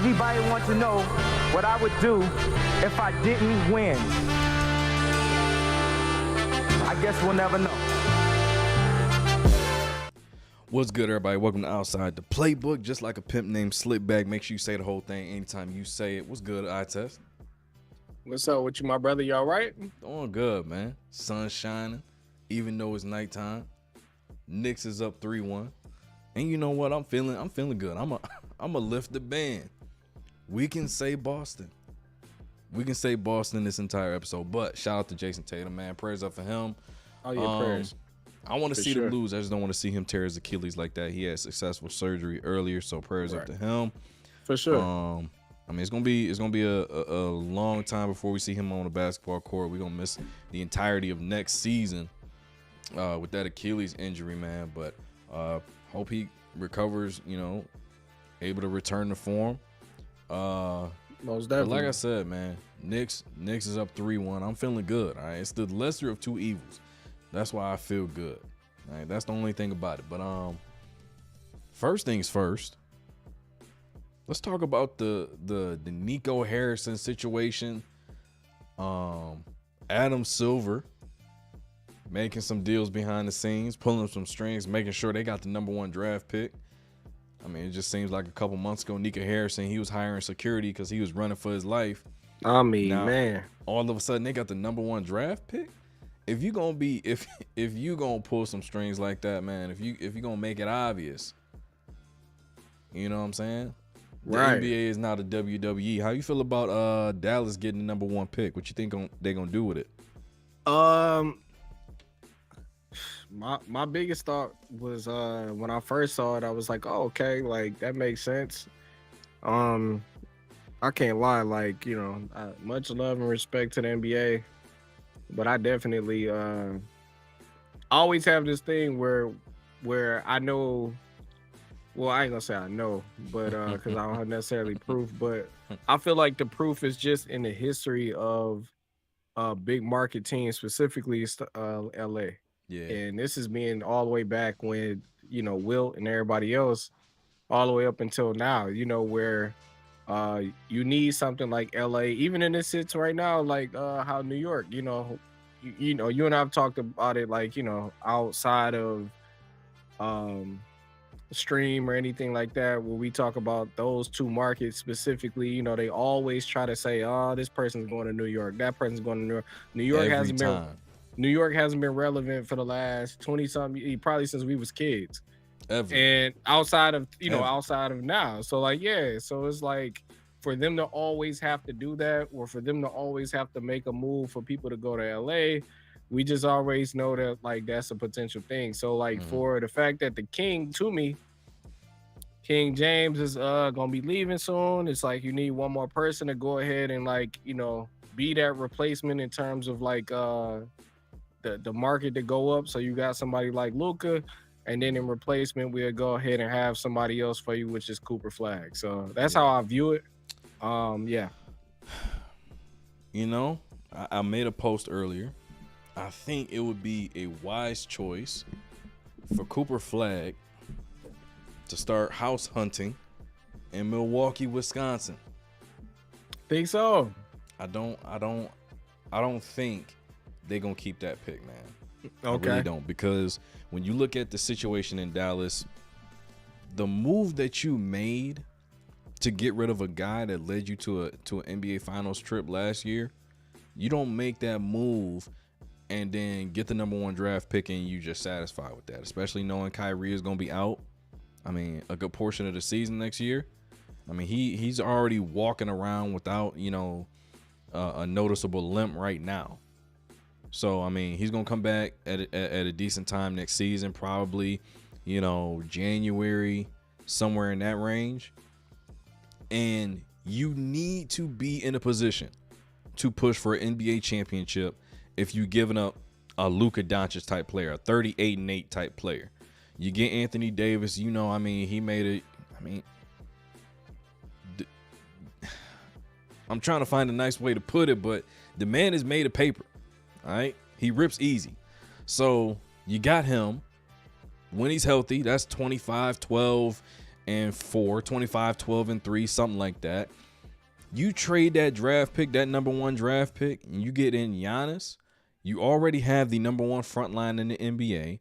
Everybody wants to know what I would do if I didn't win. I guess we'll never know. What's good, everybody? Welcome to Outside the Playbook. Just like a pimp named Slickback, make sure you say the whole thing anytime you say it. What's good, I-Test? What's up with you, my brother? You all right? Doing good, man. Sun shining, even though it's nighttime. Knicks is up 3-1. And you know what? I'm feeling good. I'm a lift the band. We can say Boston. We can say Boston this entire episode. But shout out to Jason Tatum, man. Prayers up for him. Oh, yeah, prayers. I want to see sure. them lose. I just don't want to see him tear his Achilles like that. He had successful surgery earlier, so prayers up to him. For sure. I mean, it's gonna be a long time before we see him on the basketball court. We're gonna miss the entirety of next season with that Achilles injury, man. But hope he recovers. You know, able to return to form. Most But definitely. like I said, man, Knicks is up 3-1. I'm feeling good. All right, it's the lesser of two evils. That's why I feel good. All right, that's the only thing about it. But first things first. Let's talk about the Nico Harrison situation. Adam Silver making some deals behind the scenes, pulling some strings, making sure they got the #1 draft pick. I mean, it just seems like a couple months ago, Nico Harrison, he was hiring security because he was running for his life. I mean, Now, man. all of a sudden they got the #1 draft pick. If you gonna pull some strings like that, man, if you gonna make it obvious, you know what I'm saying? The Right. NBA is not a WWE. How you feel about Dallas getting the #1 pick? What you think they gonna do with it? My biggest thought was when I first saw it, I was like, oh, okay, like that makes sense. I can't lie, like, you know, much love and respect to the NBA, but I definitely always have this thing where I know. Well, I ain't gonna say I know, but because I don't have necessarily proof, but I feel like the proof is just in the history of big market teams, specifically LA. Yeah. And this is being all the way back when, you know, Wilt and everybody else, all the way up until now, you know, where you need something like LA, even in this sits right now, like how New York, you know, you know, you and I've talked about it, like, you know, outside of stream or anything like that, where we talk about those two markets specifically, you know, they always try to say, oh, this person's going to New York, that person's going to New York. New York hasn't been relevant for the last 20-something, probably since we was kids. Ever. And outside of, you know, outside of now. So like, yeah, so it's like for them to always have to do that, or for them to always have to make a move for people to go to LA, we just always know that like that's a potential thing. So like for the fact that the King, to me, King James is gonna be leaving soon, it's like you need one more person to go ahead and like, you know, be that replacement in terms of like the market to go up. So you got somebody like Luka, and then in replacement we'll go ahead and have somebody else for you, which is Cooper Flag. So that's how I view it. Yeah. You know, I made a post earlier. I think it would be a wise choice for Cooper Flag to start house hunting in Milwaukee, Wisconsin. Think so? I don't think they're gonna keep that pick, man. Okay. I really don't, because when you look at the situation in Dallas, the move that you made to get rid of a guy that led you to an NBA Finals trip last year, you don't make that move and then get the #1 draft pick and you just satisfied with that, especially knowing Kyrie is gonna be out. I mean, a good portion of the season next year. I mean, he's already walking around without, you know, a noticeable limp right now. So, I mean, he's going to come back at a decent time next season, probably, you know, January, somewhere in that range. And you need to be in a position to push for an NBA championship if you're giving up a Luka Doncic type player, a 38-8 type player. You get Anthony Davis, you know, I mean, he made it. I mean, I'm trying to find a nice way to put it, but the man is made of paper. All right. He rips easy. So you got him when he's healthy. That's 25, 12, and 4, 25, 12 and 3, something like that. You trade that draft pick, that number 1 draft pick, and you get in Giannis. You already have the number 1 front line in the NBA.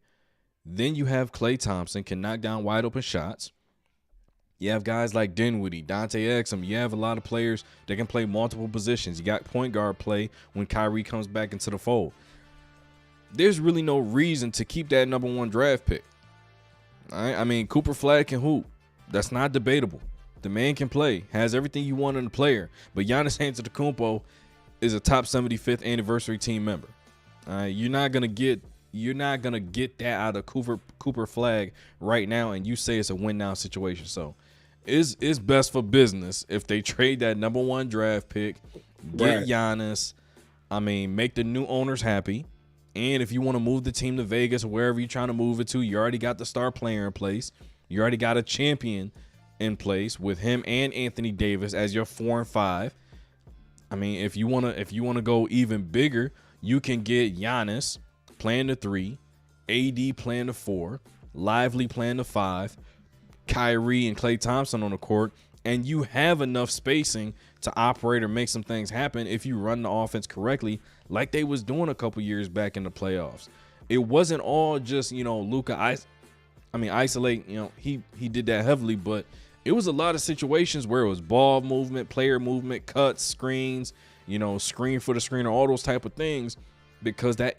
Then you have Klay Thompson, can knock down wide open shots. You have guys like Dinwiddie, Dante Exum. You have a lot of players that can play multiple positions. You got point guard play when Kyrie comes back into the fold. There's really no reason to keep that number 1 draft pick. All right? I mean, Cooper Flag can hoop. That's not debatable. The man can play, has everything you want in a player. But Giannis Antetokounmpo is a top 75th anniversary team member. All right? You're not gonna get that out of Cooper Flag right now, and you say it's a win now situation. So it's best for business if they trade that number 1 draft pick, get Giannis. I mean, make the new owners happy. And if you want to move the team to Vegas or wherever you're trying to move it to, you already got the star player in place. You already got a champion in place with him and Anthony Davis as your 4 and 5. I mean, if you wanna go even bigger, you can get Giannis playing the 3, AD playing the 4, Lively playing the 5, Kyrie and Klay Thompson on the court, and you have enough spacing to operate or make some things happen if you run the offense correctly, like they was doing a couple years back in the playoffs. It wasn't all just, Luka isolate, he did that heavily, but it was a lot of situations where it was ball movement, player movement, cuts, screens, screen for the screener, all those type of things, because that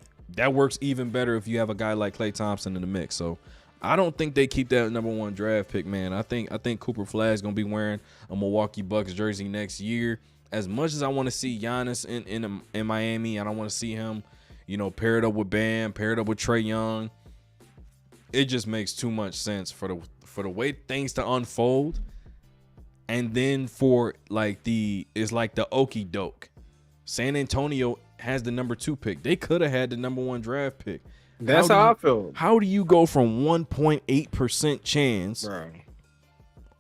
works even better if you have a guy like Klay Thompson in the mix. So I don't think they keep that number 1 draft pick, man. I think Cooper Flag's gonna be wearing a Milwaukee Bucks jersey next year. As much as I want to see Giannis in Miami, and I want to see him, paired up with Bam, paired up with Trae Young, it just makes too much sense for the way things to unfold. And then for it's like the okey doke. San Antonio has the number 2 pick. They could have had the number 1 draft pick. That's how I feel. How do you go from 1.8% chance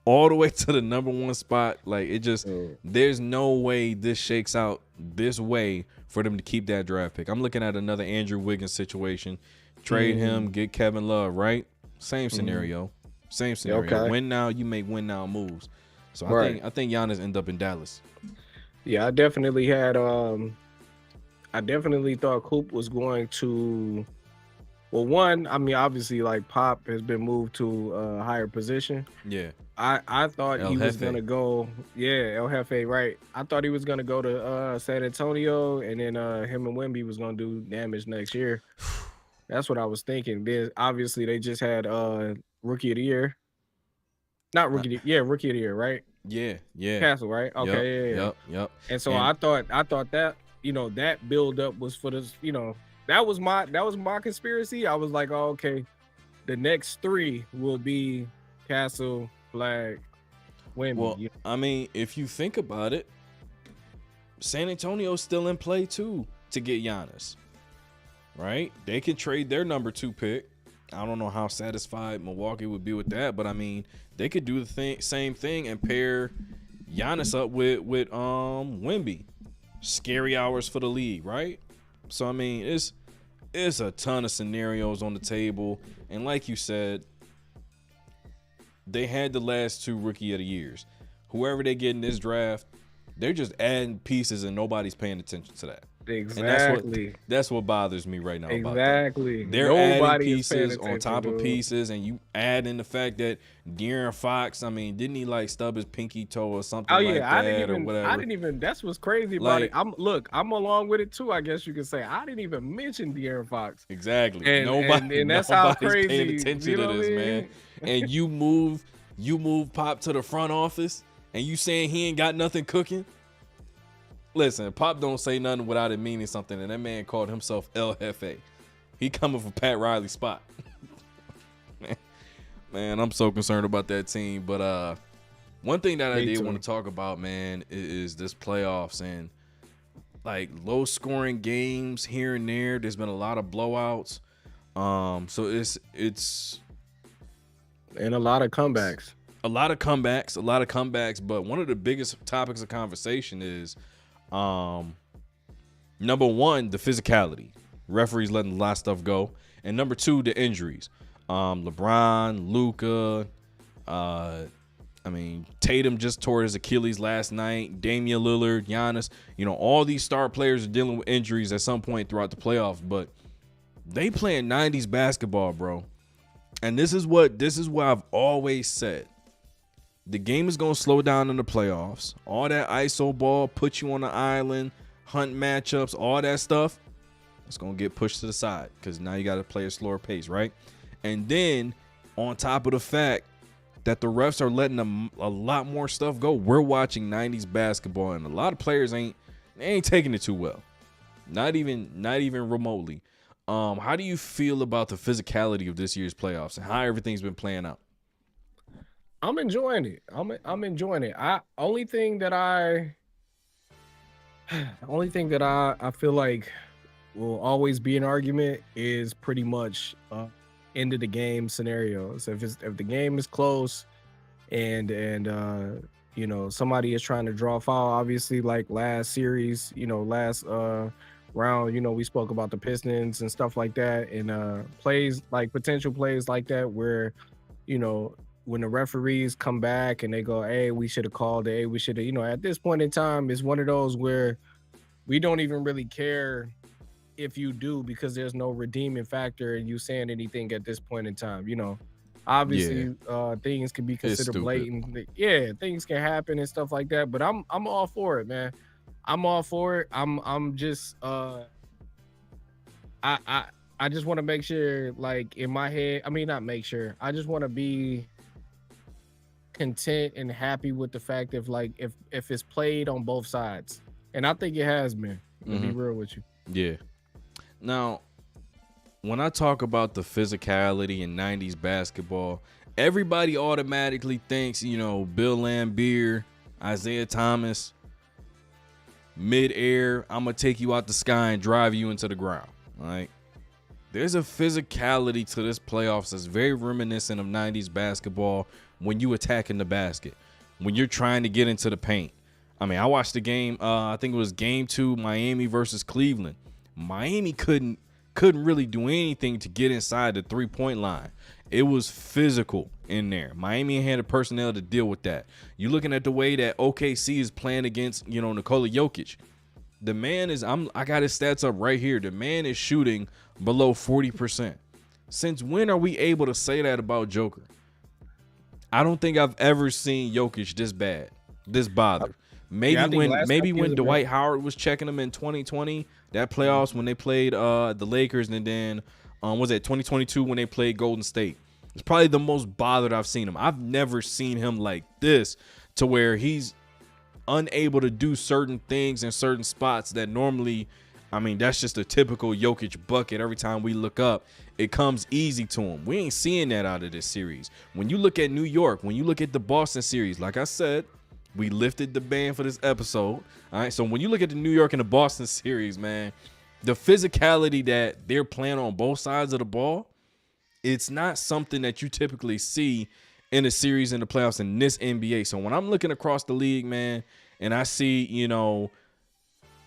all the way to the number 1 spot? Like, it just, there's no way this shakes out this way for them to keep that draft pick. I'm looking at another Andrew Wiggins situation. Trade him, get Kevin Love, right? Same scenario. Same scenario. Okay. Win now, you make win now moves. So I think Giannis end up in Dallas. Yeah, I definitely had I definitely thought Coop was going to, well, one, I mean, obviously, like, Pop has been moved to a higher position. Yeah. I thought El he was Jefe. going to go, El Jefe, right. I thought he was going to go to San Antonio, and then him and Wemby was going to do damage next year. That's what I was thinking. Then, obviously, they just had Rookie of the Year. Not Rookie of the Year, right? Yeah. Castle, right? Okay, Yep. And so I thought that, that build up was for this, that was my conspiracy. I was like, oh, okay, the next 3 will be Castle, Flag, Wemby. Well, I mean, if you think about it, San Antonio's still in play too to get Giannis, right? They can trade their number 2 pick. I don't know how satisfied Milwaukee would be with that, but I mean, they could do the same thing and pair Giannis up with Wemby. Scary hours for the league, right? So I mean, it's a ton of scenarios on the table, and like you said, they had the last 2 Rookie of the Years. Whoever they get in this draft, they're just adding pieces, and nobody's paying attention to that. Exactly. And that's what bothers me right now. Exactly. About that. They're adding pieces on top of pieces, and you add in the fact that De'Aaron Fox, I mean, didn't he like stub his pinky toe or something like that or whatever? I didn't even. That's what's crazy about it. I'm along with it too. I guess you could say I didn't even mention De'Aaron Fox. Exactly. And that's how crazy. Paying attention to this, man. And you move Pop to the front office, and you saying he ain't got nothing cooking. Listen, Pop don't say nothing without it meaning something, and that man called himself El Jefe. He coming for Pat Riley's spot. Man, I'm so concerned about that team. But one thing that I did want to talk about, man, is this playoffs and like low scoring games here and there. There's been a lot of blowouts. So it's and a lot of comebacks. A lot of comebacks. But one of the biggest topics of conversation is number 1, the physicality. Referees letting a lot of stuff go. And number 2, the injuries. LeBron, Luka, I mean, Tatum just tore his Achilles last night. Damian Lillard, Giannis, all these star players are dealing with injuries at some point throughout the playoffs, but they playing 90s basketball, bro. And this is what I've always said. The game is going to slow down in the playoffs. All that ISO ball, put you on the island, hunt matchups, all that stuff, it's going to get pushed to the side because now you got to play a slower pace, right? And then on top of the fact that the refs are letting a lot more stuff go, we're watching 90s basketball, and a lot of players ain't taking it too well. Not even remotely. How do you feel about the physicality of this year's playoffs and how everything's been playing out? I'm enjoying it. I'm enjoying it. Only thing that I feel like will always be an argument is pretty much end of the game scenarios. If the game is close and somebody is trying to draw foul, obviously like last series, last round, we spoke about the Pistons and stuff like that, and potential plays like that where when the referees come back and they go, hey, we should have called it, hey, we should have, at this point in time, it's one of those where we don't even really care if you do, because there's no redeeming factor in you saying anything at this point in time. Obviously, things can be considered blatant. Yeah, things can happen and stuff like that. But I'm all for it, man. I'm all for it. I'm just I just want to make sure, like in my head, not make sure. I just want to be content and happy with the fact of like if it's played on both sides, and I think it has been. To be real with you. Yeah. Now, when I talk about the physicality in 90s basketball, everybody automatically thinks, Bill Laimbeer, Isaiah Thomas, mid-air, I'm going to take you out the sky and drive you into the ground. All right. There's a physicality to this playoffs that's very reminiscent of 90s basketball when you attacking the basket, when you're trying to get into the paint. I watched the game, I think it was game 2, Miami versus Cleveland. Miami couldn't really do anything to get inside the 3-point line. It was physical in there. Miami had the personnel to deal with that. You're looking at the way that OKC is playing against, Nikola Jokic. The man is, I got his stats up right here. The man is shooting below 40%. Since when are we able to say that about Joker? I don't think I've ever seen Jokic this bad, this bothered. Maybe when Dwight Howard was checking him in 2020, that playoffs when they played the Lakers, and then was it 2022 when they played Golden State? It's probably the most bothered I've seen him. I've never seen him like this, to where he's unable to do certain things in certain spots that normally, that's just a typical Jokic bucket. Every time we look up, it comes easy to him. We ain't seeing that out of this series. When you look at New York, when you look at the Boston series, like I said, we lifted the ban for this episode. All right. So when you look at the New York and the Boston series, man, the physicality that they're playing on both sides of the ball, it's not something that you typically see in a series in the playoffs in this NBA. So when I'm looking across the league, man, and I see,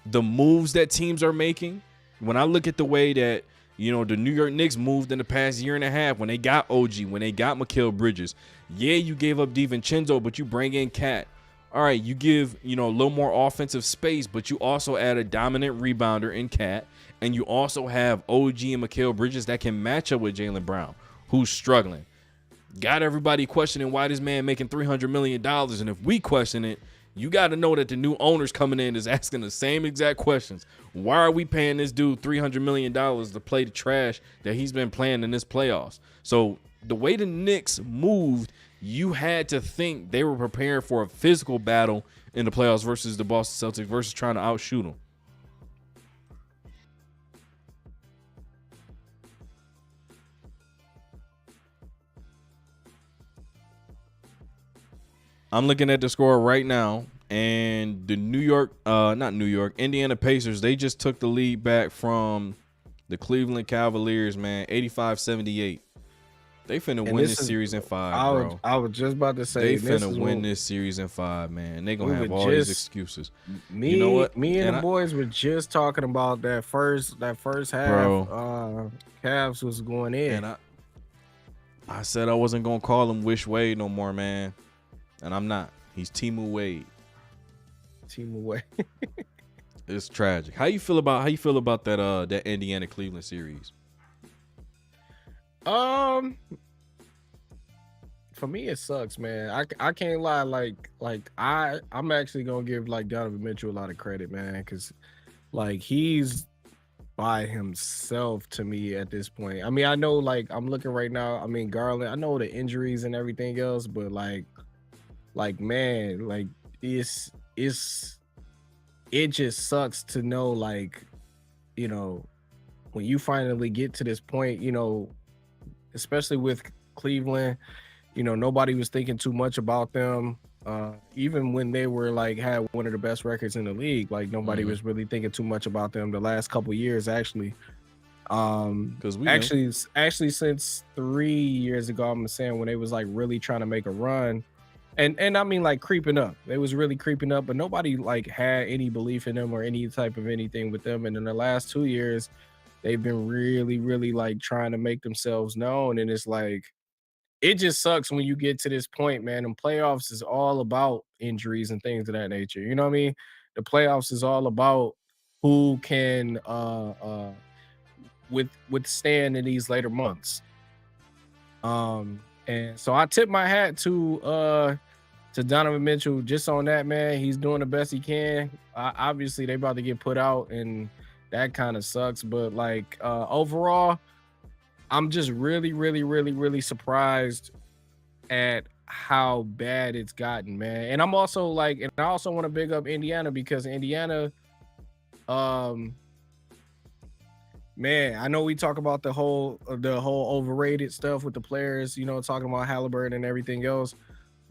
the moves that teams are making, when I look at the way that, the New York Knicks moved in the past year and a half when they got OG, when they got Mikal Bridges. Yeah, you gave up DiVincenzo, but you bring in Cat. All right, you give, a little more offensive space, but you also add a dominant rebounder in Cat, and you also have OG and Mikal Bridges that can match up with Jaylen Brown, who's struggling. Got everybody questioning why this man making $300 million, and if we question it, you got to know that the new owners coming in is asking the same exact questions. Why are we paying this dude $300 million to play the trash that he's been playing in this playoffs? So the way the Knicks moved, you had to think they were preparing for a physical battle in the playoffs versus the Boston Celtics versus trying to outshoot them. I'm looking at the score right now, and the Indiana Pacers, they just took the lead back from the Cleveland Cavaliers, man, 85-78. They finna win this series in 5, bro. I was just about to say they finna win this series in 5, man. They gonna have all these excuses. You know what? Me and the boys were just talking about that first half. Bro, Cavs was going in. And I said I wasn't gonna call him Wish Wade no more, man. and I'm not. He's Timu Wade. Team away. It's tragic. How you feel about that that Indiana Cleveland series? For me, it sucks, man. I can't lie. Like I'm actually gonna give like Donovan Mitchell a lot of credit, man, because like he's by himself to me at this point. I mean, I know like I'm looking right now. I mean, Garland. I know the injuries and everything else, but like man, like it's it just sucks to know, like, you know, when you finally get to this point, you know, especially with Cleveland, you know, nobody was thinking too much about them. Even when they were like had one of the best records in the league, like nobody was really thinking too much about them the last couple of years, actually. Because Actually since 3 years ago, I'm saying, when they was like really trying to make a run. And I mean, like, creeping up. They was really creeping up, but nobody like had any belief in them or any type of anything with them. And in the last 2 years, they've been really, really like trying to make themselves known. And it's like, it just sucks when you get to this point, man. And playoffs is all about injuries and things of that nature. You know what I mean? The playoffs is all about who can withstand in these later months. And so I tip my hat to Donovan Mitchell just on that, man. He's doing the best he can. Obviously, they about to get put out, and that kind of sucks. But like overall, I'm just really, really, really, really surprised at how bad it's gotten, man. And I'm also like, and I also want to big up Indiana, because Indiana, man, I know we talk about the whole overrated stuff with the players, you know, talking about Halliburton and everything else,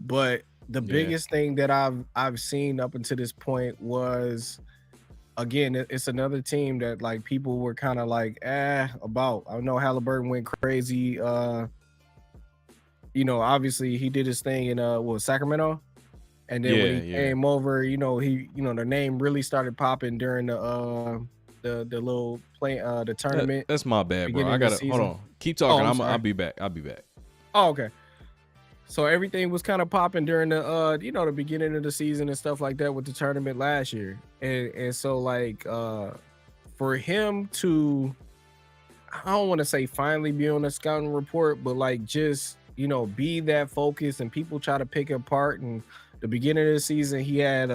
but the biggest thing that I've seen up until this point was, again, it's another team that like people were kind of like about. I know Halliburton went crazy. You know, obviously he did his thing in Sacramento, and then when he came over, you know, the name really started popping during the little play the tournament. That's my bad, bro. I gotta hold on. Keep talking. I'll be back. Oh, okay. So everything was kind of popping during the the beginning of the season and stuff like that with the tournament last year. And so like for him to, I don't want to say finally be on a scouting report, but like just, you know, be that focused, and people try to pick apart. And the beginning of the season, he had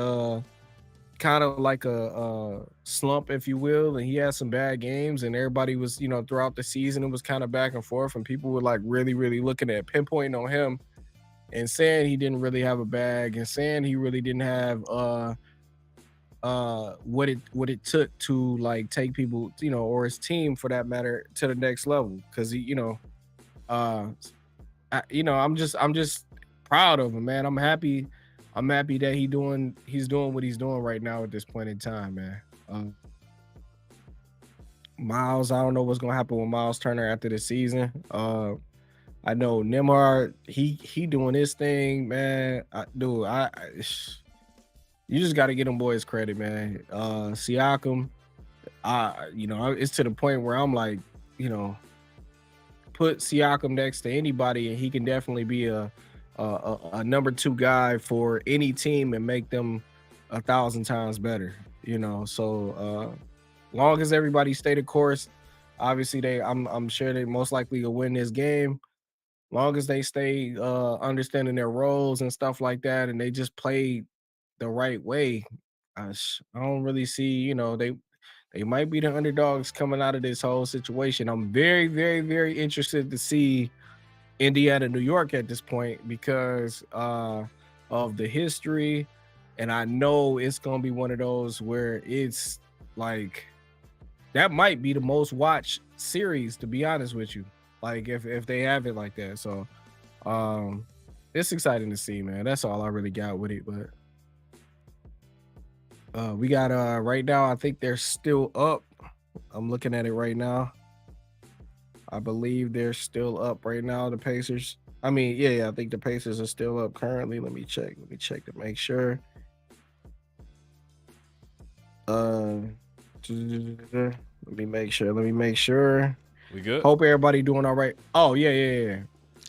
kind of like a slump, if you will, and he had some bad games, and everybody was, you know, throughout the season it was kind of back and forth, and people were like really, really looking at pinpointing on him and saying he didn't really have a bag, and saying he really didn't have what it took to like take people, you know, or his team for that matter, to the next level. Because he, you know, I'm just proud of him, man. I'm happy that he's doing what he's doing right now at this point in time, man. Miles, I don't know what's gonna happen with Miles Turner after the season. I know Nembhard, he doing his thing, man. You just got to get them boys credit, man. Siakam, you know, it's to the point where I'm like, you know, put Siakam next to anybody, and he can definitely be a number 2 guy for any team and make them 1,000 times better, you know. So long as everybody stay the course, obviously I'm sure they most likely will win this game. Long as they stay understanding their roles and stuff like that, and they just play the right way, I don't really see, you know, they might be the underdogs coming out of this whole situation. I'm very, very, very interested to see Indiana, New York at this point, because of the history, and I know it's gonna be one of those where it's like, that might be the most watched series, to be honest with you, like if they have it like that. So it's exciting to see, man. That's all I really got with it. But we got right now, I think they're still up. I'm looking at it right now. I believe they're still up right now, the Pacers. I mean, yeah, I think the Pacers are still up currently. Let me check to make sure. Let me make sure. We good? Hope everybody doing all right. Oh, yeah.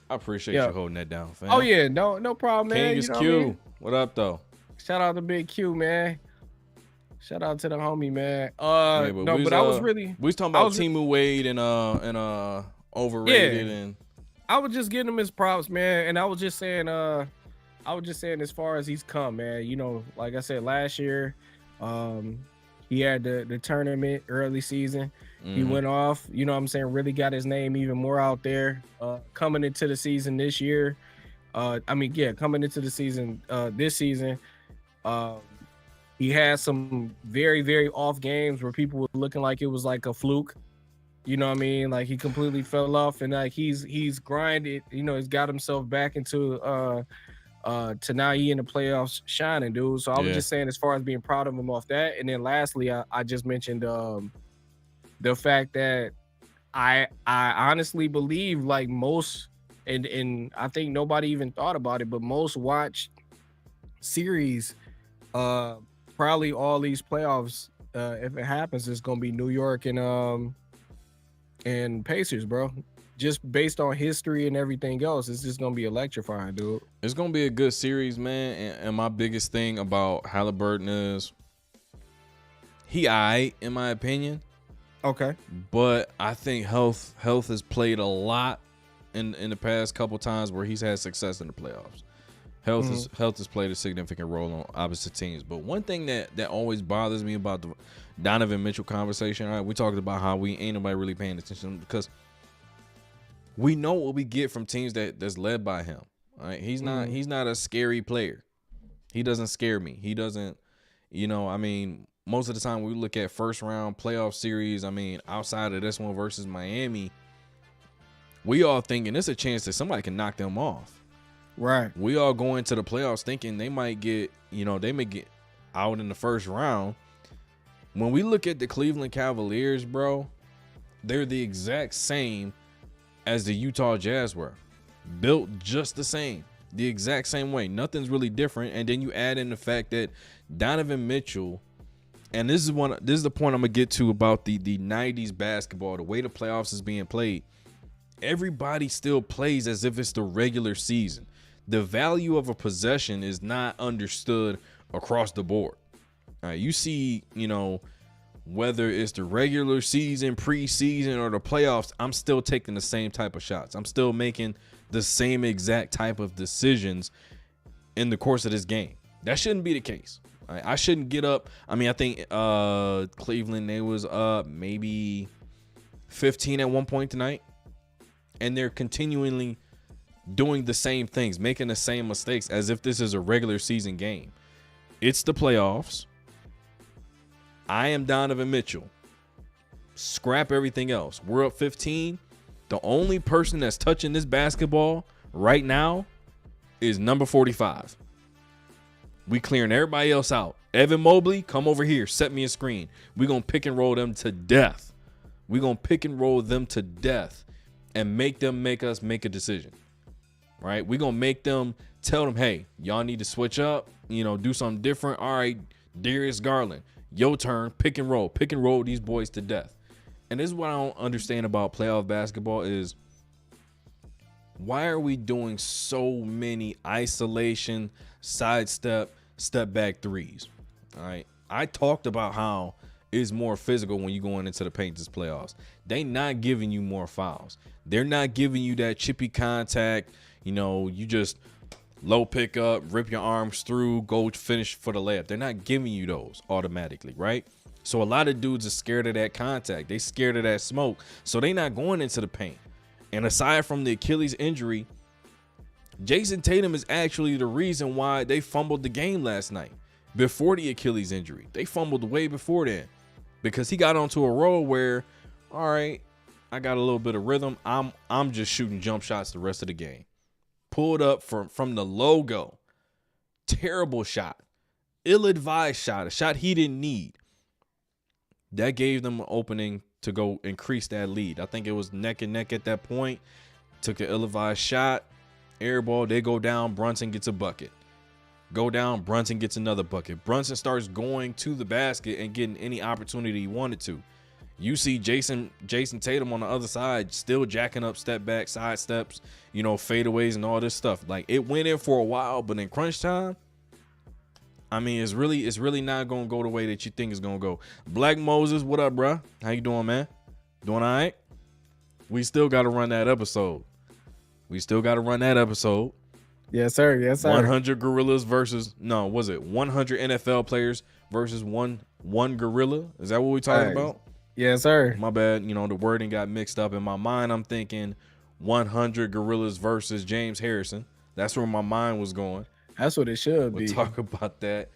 I appreciate Yeah. you holding that down, fam. Oh yeah, no problem, man. King You is know Q. what I mean? What up, though? Shout out to Big Q, man. Shout out to the homie, man. Yeah, but No, but I was really, we was talking I about was, Timu Wade and overrated yeah, and I was just giving him his props, man, and I was just saying, as far as he's come, man. You know, like I said last year, he had the tournament early season. He went off, you know what I'm saying, really got his name even more out there. Coming into the season this year, coming into the season this season, he had some very, very off games where people were looking like it was like a fluke. You know what I mean? Like he completely fell off, and like he's grinded. You know, he's got himself back into to now he in the playoffs shining, dude. So I was just saying, as far as being proud of him off that, and then lastly, I just mentioned the fact that I honestly believe, like most, and I think nobody even thought about it, but most watched series, probably all these playoffs, if it happens, it's gonna be New York and Pacers, bro. Just based on history and everything else, it's just gonna be electrifying, dude. it's gonna be a good series, man. And my biggest thing about Halliburton is he aight, in my opinion. Okay. But I think health has played a lot in the past couple times where he's had success in the playoffs. Health has played a significant role on opposite teams. But one thing that always bothers me about the Donovan Mitchell conversation, all right, we talked about how we ain't nobody really paying attention because we know what we get from teams that's led by him. All right, he's not a scary player. He doesn't scare me. He doesn't, I mean, most of the time we look at first round playoff series, I mean, outside of this one versus Miami, we all thinking it's a chance that somebody can knock them off. Right. We all go into the playoffs thinking they might get, they may get out in the first round. When we look at the Cleveland Cavaliers, bro, they're the exact same as the Utah Jazz were. Built just the same. The exact same way. Nothing's really different. And then you add in the fact that Donovan Mitchell, and this is the point I'm gonna get to about the 90s basketball, the way the playoffs is being played. Everybody still plays as if it's the regular season. The value of a possession is not understood across the board. All right, you see, whether it's the regular season, preseason, or the playoffs, I'm still taking the same type of shots. I'm still making the same exact type of decisions in the course of this game. That shouldn't be the case. All right, I shouldn't get up. I mean, I think Cleveland, they was up maybe 15 at one point tonight, and they're continually doing the same things, making the same mistakes as if this is a regular season game. It's the playoffs. I am Donovan Mitchell. Scrap everything else. We're up 15. The only person that's touching this basketball right now is number 45. We clearing everybody else out. Evan Mobley, come over here. Set me a screen. We're going to pick and roll them to death. We're going to pick and roll them to death and make us make a decision. Right? We're going to make them tell them, hey, y'all need to switch up, do something different. All right, Darius Garland, your turn. Pick and roll these boys to death. And this is what I don't understand about playoff basketball is why are we doing so many isolation, sidestep, step back threes? All right. I talked about how it's more physical when you're going into the paint this playoffs. They not giving you more fouls. They're not giving you that chippy contact. You just low pick up, rip your arms through, go finish for the layup. They're not giving you those automatically, right? So a lot of dudes are scared of that contact. They scared of that smoke. So they not going into the paint. And aside from the Achilles injury, Jason Tatum is actually the reason why they fumbled the game last night. Before the Achilles injury, they fumbled way before then because he got onto a roll where, all right, I got a little bit of rhythm. I'm just shooting jump shots the rest of the game. Pulled up from the logo. Terrible shot. Ill-advised shot. A shot he didn't need. That gave them an opening to go increase that lead. I think it was neck and neck at that point. Took an ill-advised shot. Air ball. They go down. Brunson gets a bucket. Go down. Brunson gets another bucket. Brunson starts going to the basket and getting any opportunity he wanted to. You see Jason Tatum on the other side still jacking up step back, side steps, fadeaways and all this stuff. Like, it went in for a while, but in crunch time, I mean, it's really not gonna go the way that you think it's gonna go. Black Moses, what up, bruh? How you doing, man? Doing all right? We still gotta run that episode. Yes, sir. Yes, sir. 100 gorillas versus 100 NFL players versus one gorilla? Is that what we talking about? Yes, sir. My bad. The wording got mixed up in my mind. I'm thinking 100 gorillas versus James Harrison. That's where my mind was going. That's what it should be. We'll talk about that.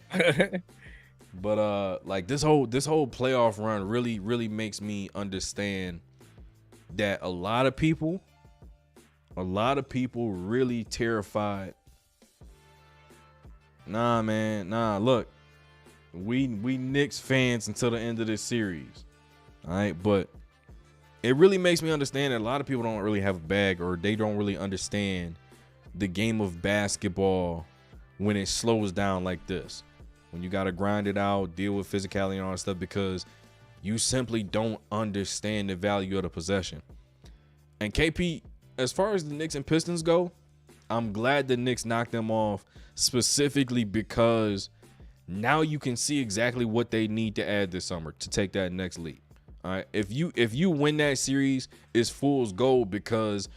But like this whole playoff run really makes me understand that a lot of people really terrified. Nah, man. Nah, look. We Knicks fans until the end of this series. All right, but it really makes me understand that a lot of people don't really have a bag, or they don't really understand the game of basketball when it slows down like this. When you got to grind it out, deal with physicality and all that stuff, because you simply don't understand the value of the possession. And KP, as far as the Knicks and Pistons go, I'm glad the Knicks knocked them off, specifically because now you can see exactly what they need to add this summer to take that next leap. All right, if you win that series, it's fool's gold, because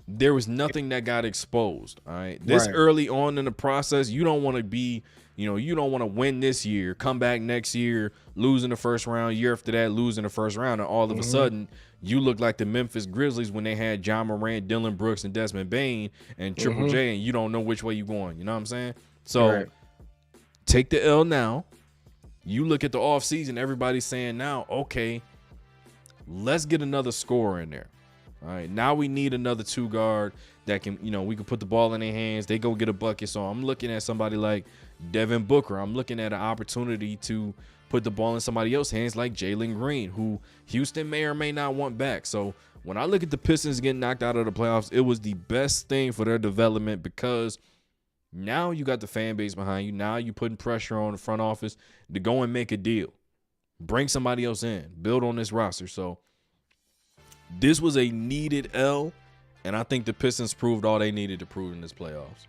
there was nothing that got exposed. All right, this early on in the process, you don't want to be, you don't want to win this year, come back next year, lose in the first round, year after that, lose in the first round, and all of a sudden you look like the Memphis Grizzlies when they had John Morant, Dylan Brooks, and Desmond Bane and Triple J, and you don't know which way you're going. You know what I'm saying? So take the L now. You look at the offseason, everybody's saying now, okay, let's get another scorer in there. All right, now we need another two guard that can, we can put the ball in their hands. They go get a bucket. So I'm looking at somebody like Devin Booker. I'm looking at an opportunity to put the ball in somebody else's hands like Jalen Green, who Houston may or may not want back. So when I look at the Pistons getting knocked out of the playoffs, it was the best thing for their development, because now you got the fan base behind you. Now you putting pressure on the front office to go and make a deal. Bring somebody else in. Build on this roster. So this was a needed L, and I think the Pistons proved all they needed to prove in this playoffs.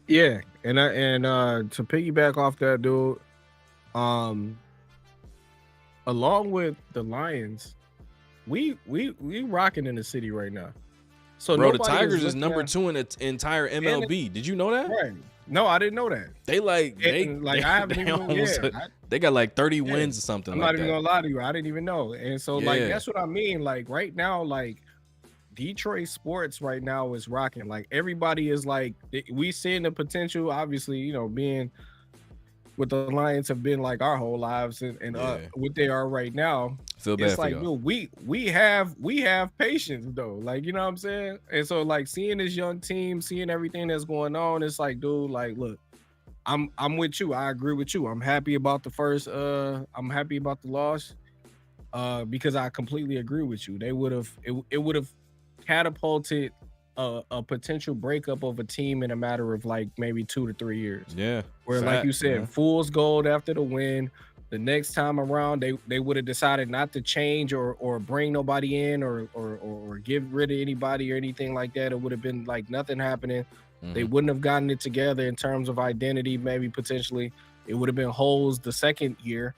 Yeah, and to piggyback off that, dude, along with the Lions, we rocking in the city right now. So bro, the Tigers is number 2 in the entire MLB. Did you know that? Right. No, I didn't know that. They they got like 30 wins or something. I'm not even gonna lie to you. I didn't even know. And so like that's what I mean. Like right now, like Detroit sports right now is rocking. Like everybody is like, we seeing the potential. Obviously, being what the Lions have been like our whole lives, and what they are right now. Feel bad it's for like, y'all. dude, we have patience though. Like, you know what I'm saying? And so like seeing this young team, seeing everything that's going on, it's like, dude, like, look, I'm with you. I agree with you. I'm happy about the loss. Because I completely agree with you. It would have catapulted a potential breakup of a team in a matter of like maybe 2 to 3 years. Yeah. Where like you said, fool's gold after the win. The next time around, they would have decided not to change or bring nobody in or get rid of anybody or anything like that. It would have been like nothing happening. They wouldn't have gotten it together in terms of identity, maybe potentially. It would have been holes the second year,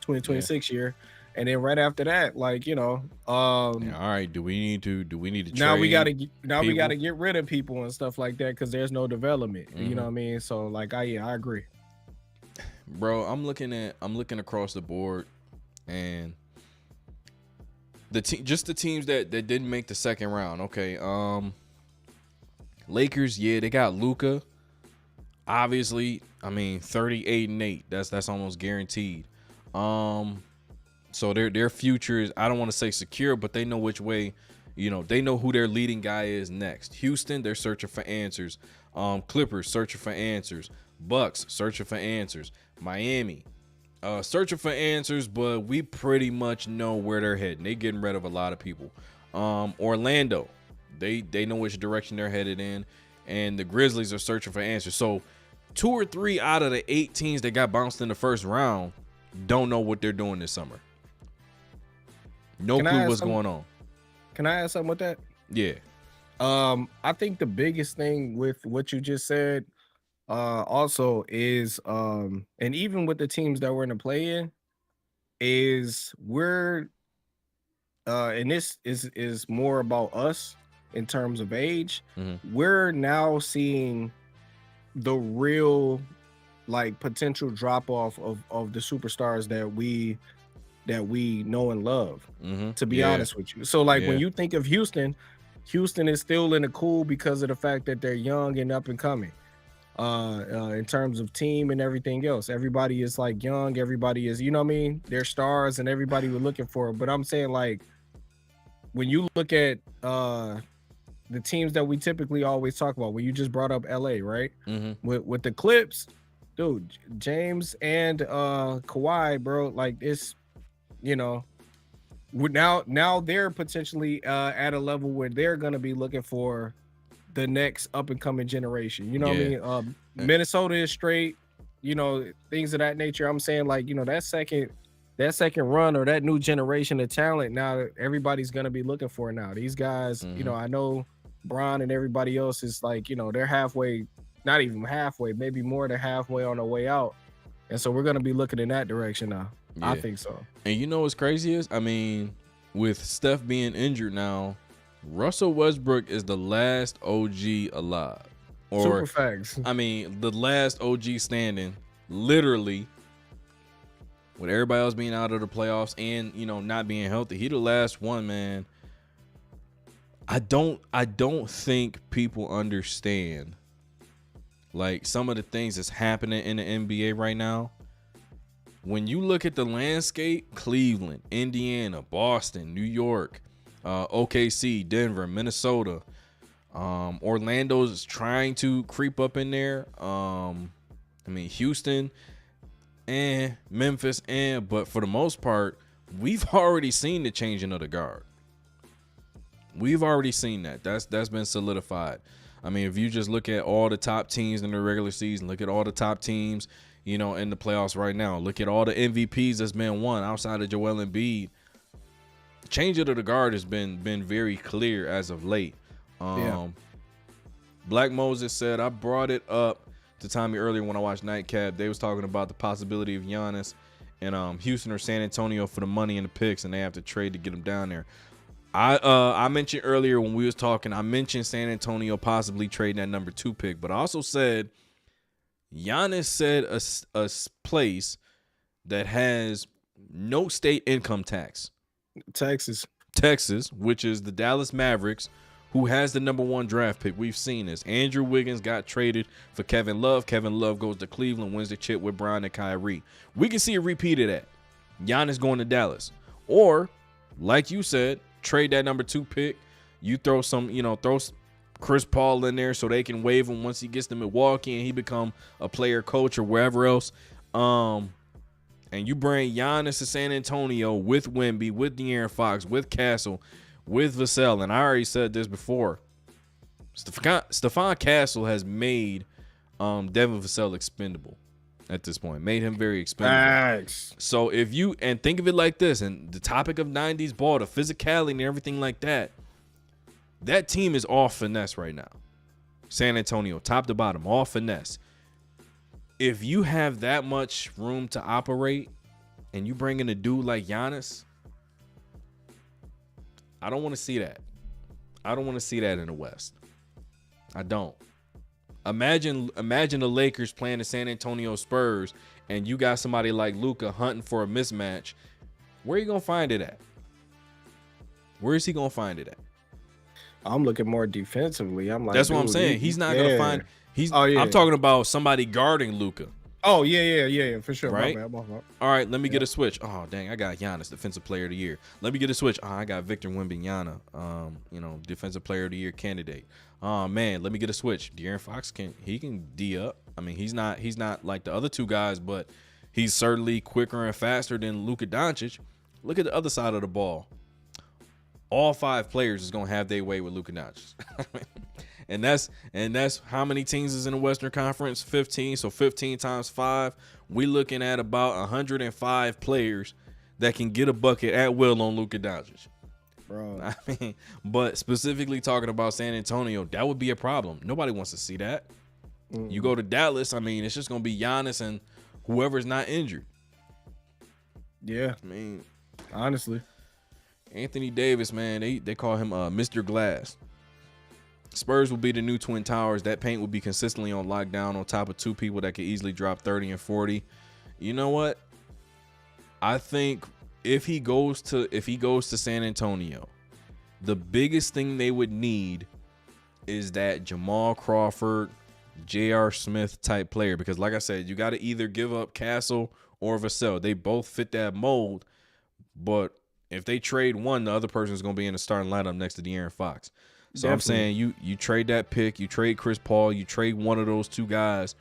2026 year. And then right after that, like, all right, do we need to trade? Now we gotta get rid of people and stuff like that because there's no development. You know what I mean? So like I agree. Bro, I'm looking across the board, and the teams that didn't make the second round. Okay, Lakers, they got Luka. Obviously, I mean 38-8. That's almost guaranteed. So their future is, I don't want to say secure, but they know which way, they know who their leading guy is next. Houston, they're searching for answers. Clippers searching for answers. Bucks searching for answers. Miami searching for answers, but we pretty much know where they're heading. They getting rid of a lot of people. Orlando, they know which direction they're headed in, and the Grizzlies are searching for answers. So 2 or 3 out of the 8 teams that got bounced in the first round don't know what they're doing this summer. No clue what's going on. Can I add something with that? Yeah. I think the biggest thing with what you just said, also is, and even with the teams that we're in the play-in, is we're and this is more about us in terms of age. We're now seeing the real like potential drop off of the superstars that we know and love, to be honest with you. So like when you think of Houston is still in the cool because of the fact that they're young and up and coming. In terms of team and everything else, everybody is like young, everybody is, you know what I mean, they're stars and everybody we're looking for. But I'm saying, like, when you look at the teams that we typically always talk about, when you just brought up LA, right? With the Clips, dude, James and Kawhi, bro, like this, you know, now they're potentially at a level where they're gonna be looking for the next up and coming generation. You know what I mean? Minnesota is straight, you know, things of that nature. I'm saying, like, you know, that second run or that new generation of talent, now everybody's gonna be looking for it now. These guys, you know, I know Bron and everybody else is like, you know, they're halfway, not even halfway, maybe more than halfway on the way out. And so we're gonna be looking in that direction now. I think so. And you know what's crazy is, I mean, with Steph being injured now, Russell Westbrook is the last OG alive. Or, super facts. I mean, the last OG standing, literally, with everybody else being out of the playoffs and, you know, not being healthy. He the last one, man. I don't think people understand, like, some of the things that's happening in the NBA right now. When you look at the landscape, Cleveland, Indiana, Boston, New York, OKC, Denver, Minnesota, Orlando's trying to creep up in there. I mean, Houston and Memphis, but for the most part, we've already seen the changing of the guard. We've already seen that. That's been solidified. I mean, if you just look at all the top teams in the regular season, look at all the top teams, you know, in the playoffs right now. Look at all the MVPs that's been won outside of Joel Embiid. Changing of the guard has been very clear as of late. Black Moses said, I brought it up to Tommy earlier when I watched Nightcap. They was talking about the possibility of Giannis and Houston or San Antonio for the money and the picks, and they have to trade to get him down there. I mentioned earlier when we was talking, I mentioned San Antonio possibly trading that number 2 pick, but I also said Giannis said a place that has no state income tax. Texas, which is the Dallas Mavericks, who has the number 1 draft pick. We've seen this. Andrew Wiggins got traded for Kevin Love. Kevin Love goes to Cleveland, wins the chip with Bron and Kyrie. We can see a repeat of that. Giannis going to Dallas. Or, like you said, trade that number 2 pick. You throw Chris Paul in there so they can waive him once he gets to Milwaukee and he become a player coach or wherever else. And you bring Giannis to San Antonio with Wemby, with De'Aaron Fox, with Castle, with Vassell. And I already said this before. Stephon Castle has made Devin Vassell expendable at this point. Made him very expendable. Nice. So if you, and think of it like this, and the topic of 90s ball, the physicality and everything like that, that team is all finesse right now. San Antonio, top to bottom, all finesse. If you have that much room to operate and you bring in a dude like Giannis, I don't want to see that. I don't want to see that in the West. I don't. Imagine the Lakers playing the San Antonio Spurs and you got somebody like Luka hunting for a mismatch. Where are you going to find it at? Where is he going to find it at? I'm looking more defensively. I'm like, that's what I'm saying. He's not going to find. I'm talking about somebody guarding Luka. Oh, yeah, for sure. Right? My bad. All right, let me get a switch. Oh, dang, I got Giannis, Defensive Player of the Year. Let me get a switch. Oh, I got Victor Wembanyama, Defensive Player of the Year candidate. Oh, man, let me get a switch. De'Aaron Fox can D up. I mean, he's not like the other 2 guys, but he's certainly quicker and faster than Luka Doncic. Look at the other side of the ball. All 5 players is going to have their way with Luka Doncic. And that's how many teams is in the Western Conference? 15. So 15 times 5, we looking at about 105 players that can get a bucket at will on Luka Doncic. Bro. I mean, but specifically talking about San Antonio, that would be a problem. Nobody wants to see that. You go to Dallas, I mean, it's just going to be Giannis and whoever's not injured. Yeah. I mean, honestly. Anthony Davis, man, they call him Mr. Glass. Spurs will be the new Twin Towers. That paint will be consistently on lockdown on top of two people that could easily drop 30 and 40. You know what? I think if he goes to San Antonio, the biggest thing they would need is that Jamal Crawford, J.R. Smith type player, because like I said, you got to either give up Castle or Vassell. They both fit that mold, but if they trade one, the other person is going to be in the starting lineup next to De'Aaron Fox. So Definitely. I'm saying you trade that pick, you trade Chris Paul, you trade one of those two guys.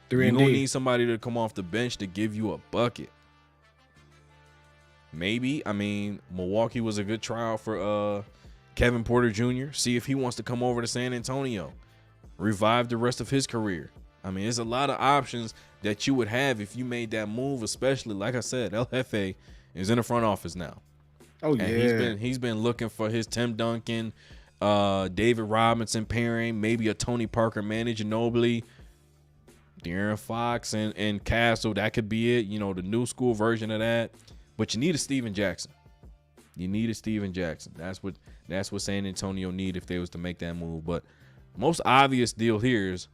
You're going to need somebody to come off the bench to give you a bucket. Maybe, I mean, Milwaukee was a good trial for Kevin Porter Jr. See if he wants to come over to San Antonio, revive the rest of his career. I mean, there's a lot of options that you would have if you made that move, especially, like I said, El Jefe is in the front office now. Oh, yeah. And he's been looking for his Tim Duncan, David Robinson pairing, maybe a Tony Parker, Manu Ginobili, De'Aaron Fox, and Castle. That could be it, you know, the new school version of that. But you need a Steven Jackson. You need a Steven Jackson. That's what San Antonio need if they was to make that move. But most obvious deal here is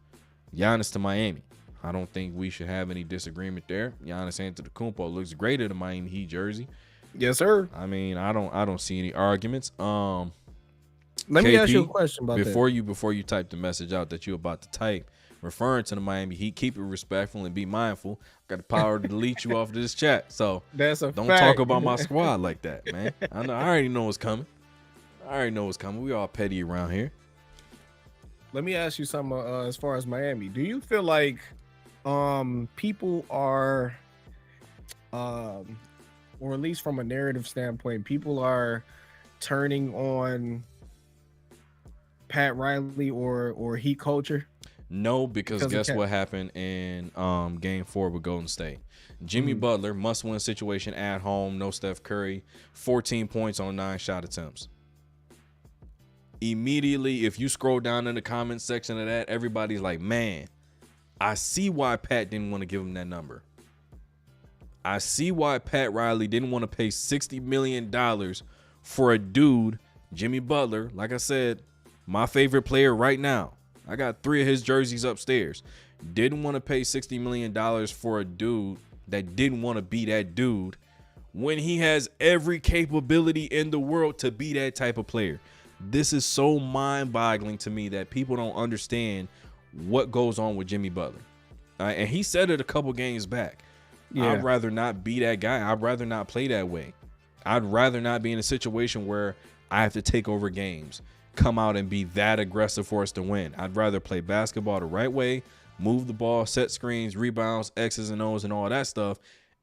Giannis to Miami. I don't think we should have any disagreement there. Giannis Antetokounmpo looks great in a Miami Heat jersey. Yes, sir. I mean, I don't see any arguments. Let me ask you a question about before you type the message out that you're about to type, referring to the Miami Heat. Keep it respectful and be mindful. Got the power to delete you off of this chat, so don't talk about my squad like that, man. I already know what's coming. We all petty around here. Let me ask you something as far as Miami. Do you feel like people are, or at least from a narrative standpoint, people are turning on Pat Riley or Heat culture? No, because guess what happened in Game 4 with Golden State? Jimmy Butler, must-win situation at home, no Steph Curry, 14 points on 9 shot attempts. Immediately, if you scroll down in the comments section of that, everybody's like, man, I see why Pat didn't want to give him that number. I see why Pat Riley didn't want to pay $60 million for a dude, Jimmy Butler, like I said, my favorite player right now. I got 3 of his jerseys upstairs. Didn't want to pay $60 million for a dude that didn't want to be that dude when he has every capability in the world to be that type of player. This is so mind-boggling to me that people don't understand what goes on with Jimmy Butler. And he said it a couple games back. Yeah. I'd rather not be that guy. I'd rather not play that way. I'd rather not be in a situation where I have to take over games, come out and be that aggressive for us to win. I'd rather play basketball the right way, move the ball, set screens, rebounds, X's and O's and all that stuff,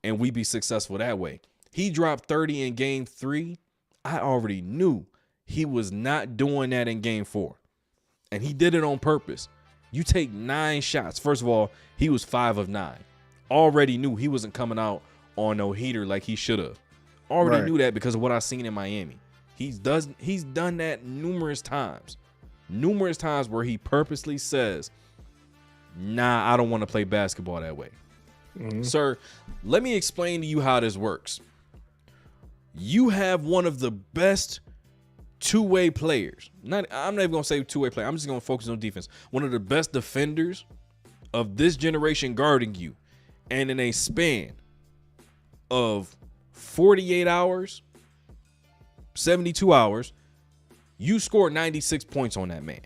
and we be successful that way. He dropped 30 in Game 3. I already knew he was not doing that in Game 4. And he did it on purpose. You take 9 shots. First of all, he was 5 of 9. Already knew he wasn't coming out on no heater like he should have. Already knew that because of what I seen in Miami. He's done that numerous times where he purposely says, nah, I don't want to play basketball that way. Sir, let me explain to you how this works. You have one of the best two-way players. I'm not even going to say two-way player. I'm just going to focus on defense. One of the best defenders of this generation guarding you. And in a span of 48 hours, 72 hours, you scored 96 points on that man.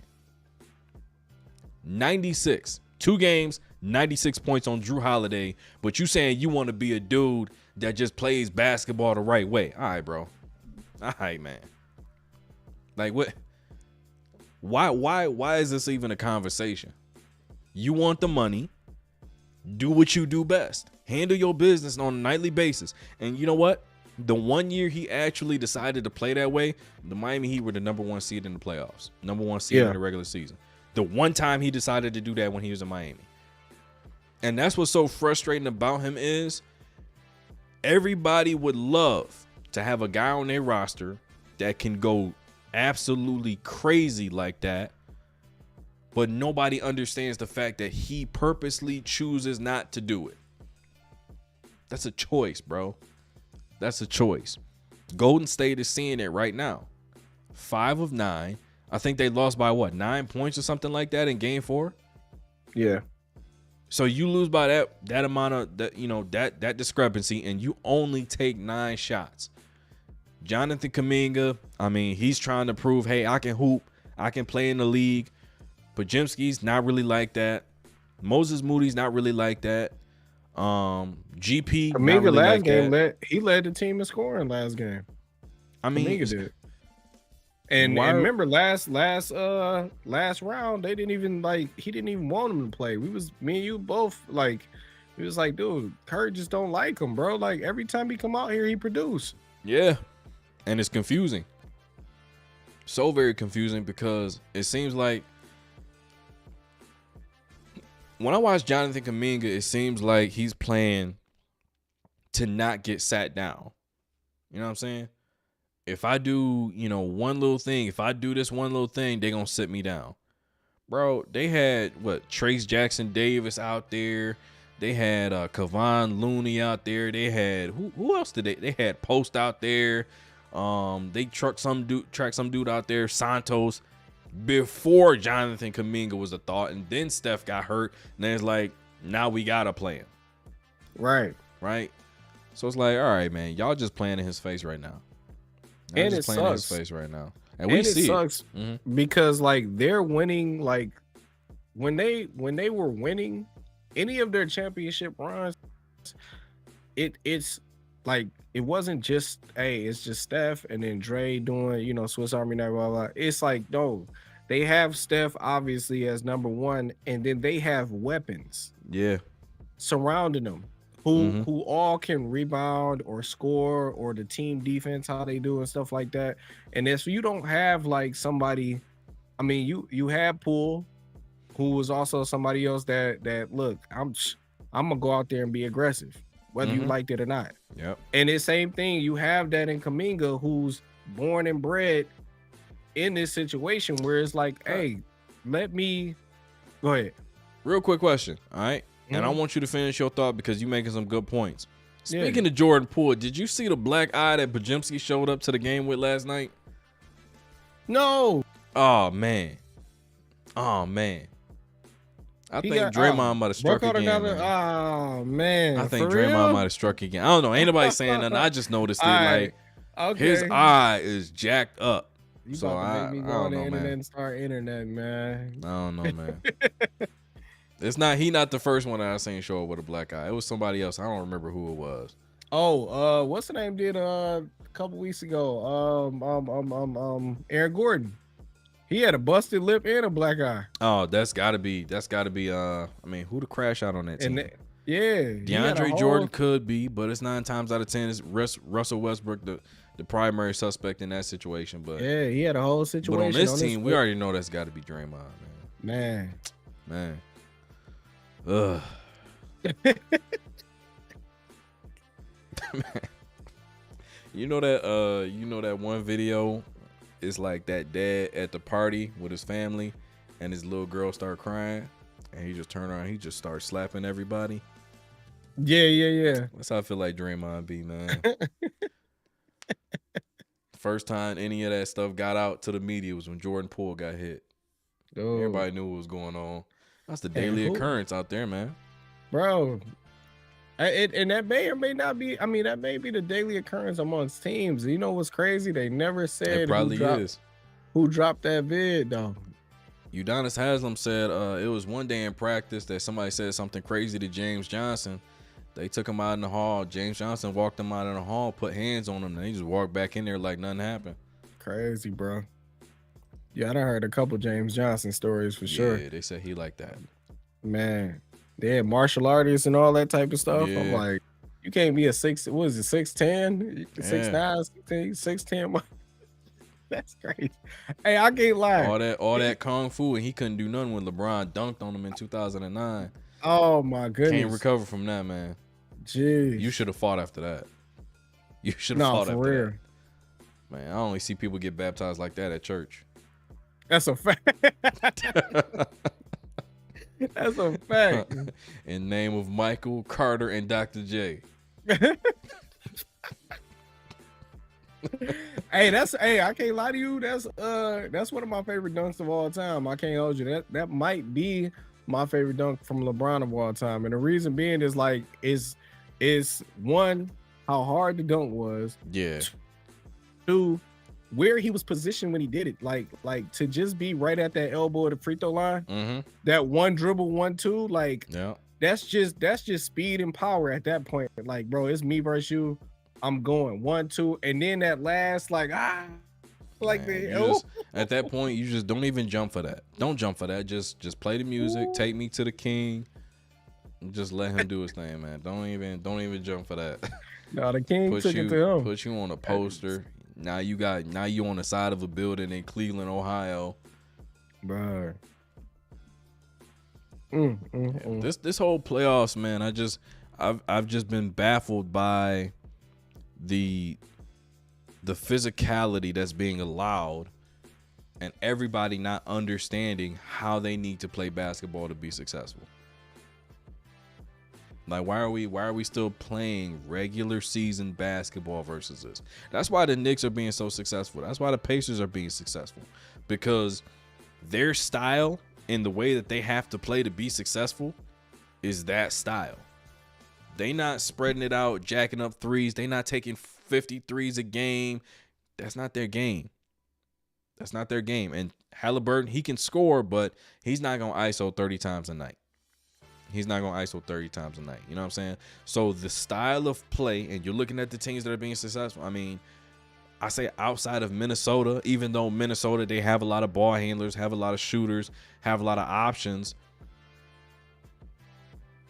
96. 2 games, 96 points on Drew Holiday. But you saying you want to be a dude that just plays basketball the right way. All right, bro. All right, man. Like what? Why is this even a conversation? You want the money. Do what you do best. Handle your business on a nightly basis. And you know what? The 1 year he actually decided to play that way, the Miami Heat were the number 1 seed in the playoffs. Number 1 seed in the regular season. The one time he decided to do that when he was in Miami. And that's what's so frustrating about him is Everybody would love to have a guy on their roster that can go absolutely crazy like that, but nobody understands the fact that he purposely chooses not to do it. That's a choice, bro. That's a choice. Golden State is seeing it right now. 5 of 9. I think they lost by what, 9 points or something like that in game 4. Yeah. So you lose by that amount of that discrepancy, and you only take 9 shots. Jonathan Kuminga, I mean, he's trying to prove, hey, I can hoop, I can play in the league. Podziemski's not really like that. Moses Moody's not really like that. GP Kuminga not really last like game that. he led the team in scoring last game. I mean, Kuminga did. And remember last round they didn't even he didn't even want him to play. Me and you both we was like, dude, Curry just don't like him, bro. Like every time he come out here, he produce. Yeah. And it's confusing. So very confusing because it seems like when I watch Jonathan Kuminga, it seems like he's playing to not get sat down. You know what I'm saying? If I do, one little thing, if I do this one little thing, they're going to sit me down. Bro, they had, Trace Jackson Davis out there. They had Kevon Looney out there. They had, who else did they had Post out there. They tracked some dude out there, Santos, before Jonathan Kuminga was a thought. And then Steph got hurt. And then it's like, now we got to play him. Right. So it's like, all right, man, y'all just playing in his face right now. And it playing in his sucks. face right now. And we see it sucks because they're winning, when they were winning any of their championship runs, it's like it wasn't just it's just Steph and then Dre doing Swiss Army knife, blah blah. It's like, no, they have Steph obviously as number one, and then they have weapons surrounding them who all can rebound or score, or the team defense, how they do and stuff like that. And if you don't have somebody, I mean, you have Poole, who was also somebody else that look, I'm gonna go out there and be aggressive, whether you liked it or not. Yep. And the same thing, you have that in Kuminga, who's born and bred in this situation where it's like, hey, let me go ahead. Real quick question, all right? And I want you to finish your thought because you're making some good points. Speaking of Jordan Poole, did you see the black eye that Podziemski showed up to the game with last night? No. Oh, man. I think Draymond might have struck again. Oh, man. I think For Draymond real? might have struck again. I don't know. Ain't nobody saying nothing. I just noticed it. His eye is jacked up. You so about to make me go on the internet man. and start internet, man. I don't know, man. He not the first one that I seen show up with a black eye. It was somebody else. I don't remember who it was. Oh, what's the name did a couple weeks ago? Aaron Gordon. He had a busted lip and a black eye. Oh, that's gotta be I mean, who to crash out on that team? DeAndre Jordan could be, but it's 9 times out of 10 it's Russell Westbrook, the primary suspect in that situation. But yeah, he had a whole situation. But on this team, we already know that's gotta be Draymond, man. Ugh. You know that one video is like that dad at the party with his family and his little girl start crying and he just turn around, he just starts slapping everybody. Yeah. That's how I feel like Draymond be, man. First time any of that stuff got out to the media was when Jordan Poole got hit. Oh. Everybody knew what was going on. That's the daily occurrence out there, man. Bro. And that may or may not be, I mean, that may be the daily occurrence amongst teams. You know what's crazy? They never said it probably who dropped that vid, though. Udonis Haslem said it was one day in practice that somebody said something crazy to James Johnson. They took him out in the hall. James Johnson walked him out in the hall, put hands on him, and he just walked back in there like nothing happened. Crazy, bro. Yeah, I done heard a couple James Johnson stories for sure. Yeah, they said he like that. Man, they had martial artists and all that type of stuff. Yeah. I'm like, you can't be a 6'10", 6'9", 6'10". That's crazy. Hey, I can't lie. All that kung fu, and he couldn't do nothing when LeBron dunked on him in 2009. Oh my goodness. Can't recover from that, man. Jeez. You should have fought after that. You should have No, fought for after real. that. Man, I only see people get baptized like that at church. That's a fact. That's a fact. In name of Michael, Carter, and Dr. J. Hey, I can't lie to you. That's one of my favorite dunks of all time. I can't hold you. That might be my favorite dunk from LeBron of all time. And the reason being is like is one, how hard the dunk was. Yeah. Two, where he was positioned when he did it. Like to just be right at that elbow of the free throw line. That one dribble, 1-2, like that's just speed and power at that point. Like, bro, it's me versus you. I'm going 1-2, and then that last at that point you just don't even jump for that. Don't jump for that. Just play the music. Take me to the king. And just let him do his thing, man. Don't even jump for that. No, the king took it to him. Put you on a poster. Now you on the side of a building in Cleveland, Ohio, bro. This whole playoffs, man. I've just been baffled by the physicality that's being allowed, and everybody not understanding how they need to play basketball to be successful. Like, why are we still playing regular season basketball versus this? That's why the Knicks are being so successful. That's why the Pacers are being successful, because their style and the way that they have to play to be successful is that style. They not spreading it out, jacking up threes. They not taking 50 threes a game. That's not their game. That's not their game. And Halliburton, he can score, but he's not going to ISO 30 times a night. He's not going to ISO 30 times a night. You know what I'm saying? So the style of play, and you're looking at the teams that are being successful. I mean, I say outside of Minnesota, even though Minnesota, they have a lot of ball handlers, have a lot of shooters, have a lot of options.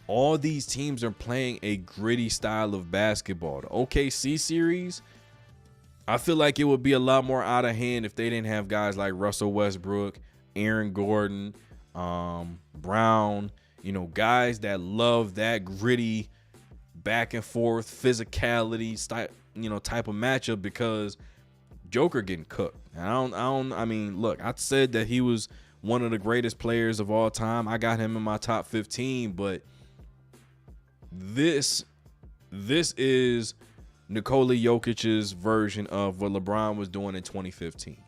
All these teams are playing a gritty style of basketball. The OKC series, I feel like it would be a lot more out of hand if they didn't have guys like Russell Westbrook, Aaron Gordon, Brown, guys that love that gritty back and forth physicality type of matchup, because Joker getting cooked. I mean, look, I said that he was one of the greatest players of all time. I got him in my top 15, but this is Nikola Jokic's version of what LeBron was doing in 2015.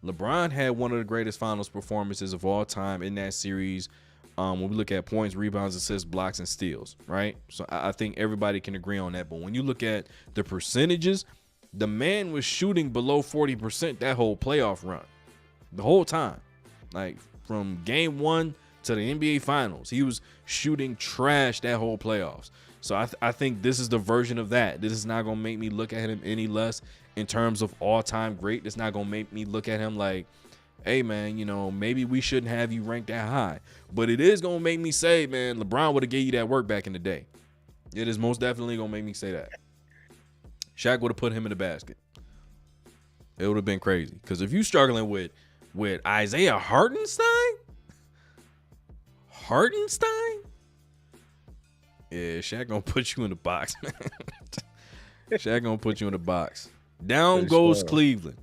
LeBron had one of the greatest finals performances of all time in that series. When we look at points, rebounds, assists, blocks, and steals, right? So I think everybody can agree on that. But when you look at the percentages, the man was shooting below 40% that whole playoff run, the whole time. Like from game 1 to the NBA Finals, he was shooting trash that whole playoffs. So I think this is the version of that. This is not going to make me look at him any less in terms of all-time great. It's not going to make me look at him like, hey, man, maybe we shouldn't have you ranked that high. But it is going to make me say, man, LeBron would have gave you that work back in the day. It is most definitely going to make me say that. Shaq would have put him in the basket. It would have been crazy. Because if you struggling with Isaiah Hartenstein? Yeah, Shaq going to put you in the box, man. Shaq going to put you in the box. Down goes Cleveland.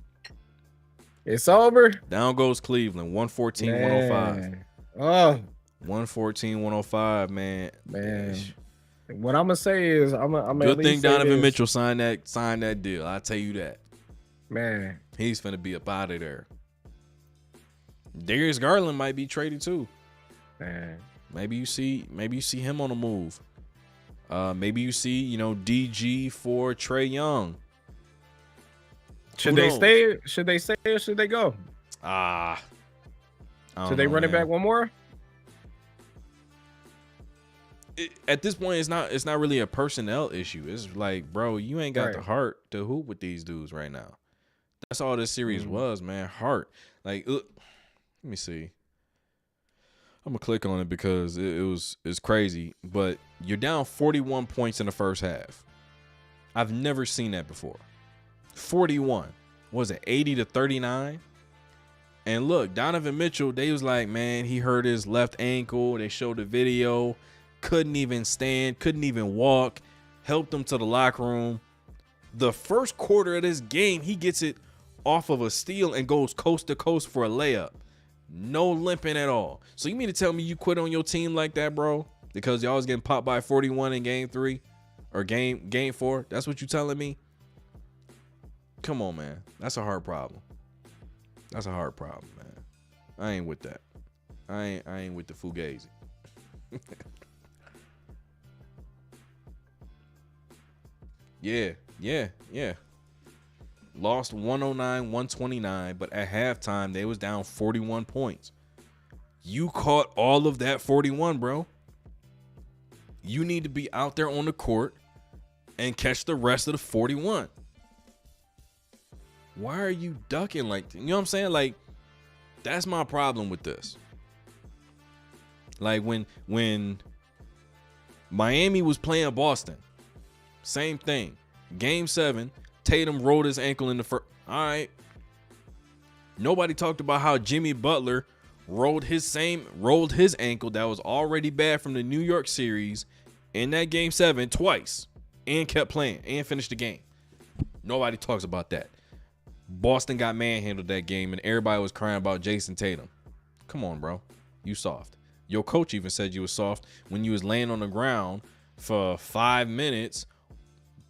It's over. Down goes Cleveland. 114-105. Oh. 114-105, man. What I'm gonna say is I'm good thing Donovan Mitchell signed that deal. I'll tell you that. Man. He's finna be up out of there. Darius Garland might be traded too. Man. Maybe you see him on the move. Maybe you see, DG for Trae Young. Should they stay? Should they stay or should they go? Should they run it back one more? At this point, it's not really a personnel issue. It's like, bro, you ain't got the heart to hoop with these dudes right now. That's all this series was, man. Heart. Like, let me see. I'm gonna click on it because it's crazy. But you're down 41 points in the first half. I've never seen that before. 41. What was it, 80-39? And look, Donovan Mitchell, they was like, man, he hurt his left ankle. They showed the video. Couldn't even stand, couldn't even walk. helped him to the locker room. The first quarter of this game, he gets it off of a steal and goes coast to coast for a layup. No limping at all. So you mean to tell me you quit on your team like that, bro? Because y'all was getting popped by 41 in game 3 or game 4? That's what you telling me? Come on, man. That's a hard problem. That's a hard problem, man. I ain't with that. I ain't with the fugazi. Yeah. Lost 109-129, but at halftime they was down 41 points. You caught all of that 41, bro. You need to be out there on the court and catch the rest of the 41. Why are you ducking like that? You know what I'm saying? Like, that's my problem with this. Like when Miami was playing Boston, same thing. Game 7, Tatum rolled his ankle in the first. All right. Nobody talked about how Jimmy Butler rolled his ankle that was already bad from the New York series in that game 7 twice and kept playing and finished the game. Nobody talks about that. Boston got manhandled that game and everybody was crying about Jason Tatum. Come on, bro. You soft. Your coach even said you was soft when you was laying on the ground for 5 minutes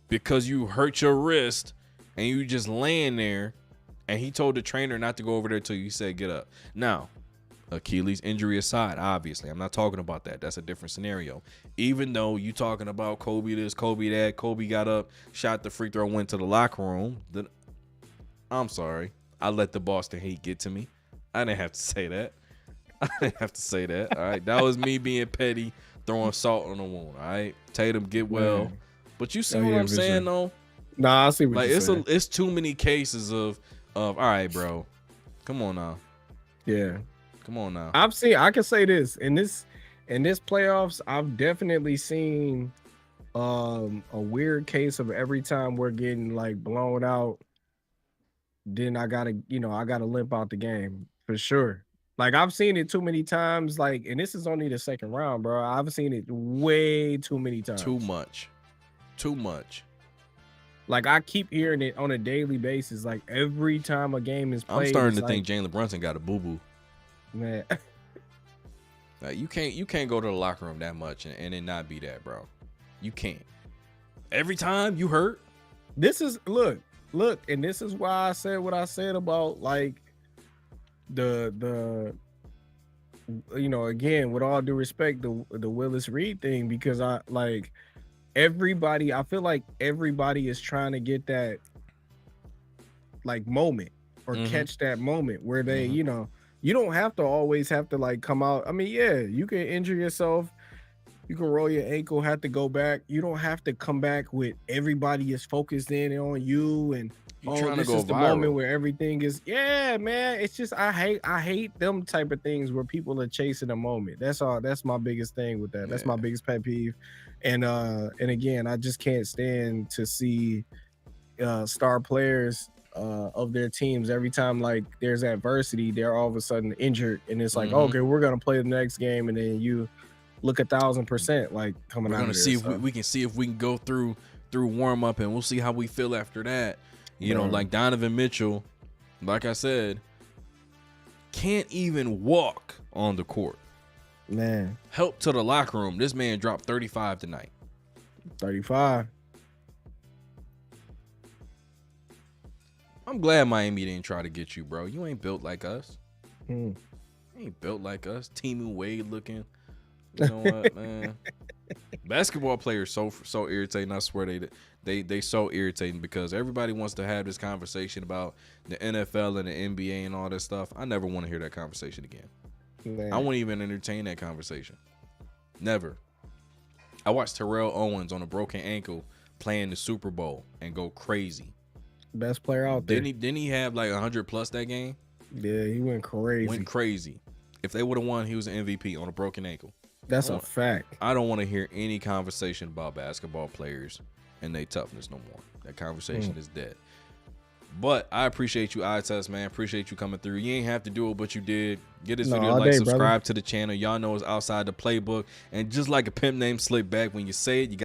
because you hurt your wrist and you just laying there, and he told the trainer not to go over there till you said get up. Now, Achilles injury aside, obviously, I'm not talking about that. That's a different scenario. Even though you talking about Kobe this, Kobe that, Kobe got up, shot the free throw, went to the locker room. I'm sorry. I let the Boston hate get to me. I didn't have to say that. All right. That was me being petty, throwing salt on the wound. All right. Tatum, get well. Man. But you see what I'm saying, though? Nah, I see what you're saying. It's too many cases of all right, bro. Come on now. Yeah. Come on now. I can say this. In this playoffs, I've definitely seen a weird case of every time we're getting like blown out, then I gotta limp out the game for sure. Like, I've seen it too many times, like, and this is only the second round, bro. I've seen it way too many times. Too much. Like, I keep hearing it on a daily basis. Like, every time a game is played, I'm starting to think Jalen Brunson got a boo-boo. Man. Like, you can't go to the locker room that much and it not be that, bro. You can't. Every time you hurt. This is look, and this is why I said what I said about like the again, with all due respect, the Willis Reed thing, because I feel like everybody is trying to get that like moment or catch that moment where they, you don't have to always have to like come out. I mean, yeah, you can injure yourself. You can roll your ankle, have to go back. You don't have to come back with everybody is focused in on you and this is the moment where everything is. Yeah, man. It's just I hate them type of things where people are chasing a moment. That's all. That's my biggest thing with that. That's my biggest pet peeve. And again, I just can't stand to see star players of their teams every time like there's adversity, they're all of a sudden injured, and it's like, okay, we're gonna play the next game, and then you look 1,000% like coming out. We're gonna see if we can see if we can go through warm up, and we'll see how we feel after that. You know, like Donovan Mitchell, like I said, can't even walk on the court. Man, help to the locker room. This man dropped 35 tonight. 35. I'm glad Miami didn't try to get you, bro. You ain't built like us. You ain't built like us. Team Wade looking. You know what, man? Basketball players so irritating. I swear they so irritating because everybody wants to have this conversation about the NFL and the NBA and all that stuff. I never want to hear that conversation again. Man. I won't even entertain that conversation. Never. I watched Terrell Owens on a broken ankle playing the Super Bowl and go crazy. Best player out there. Didn't he have like 100 plus that game? Yeah, he went crazy. If they would have won, he was an MVP on a broken ankle. That's a fact. I don't want to hear any conversation about basketball players and their toughness no more. That conversation is dead. But I appreciate you, iTest, man. Appreciate you coming through. You ain't have to do it, but you did. Get this video, like, subscribe to the channel. Y'all know it's Outside the Playbook. And just like a pimp named Slick Back, when you say it, you got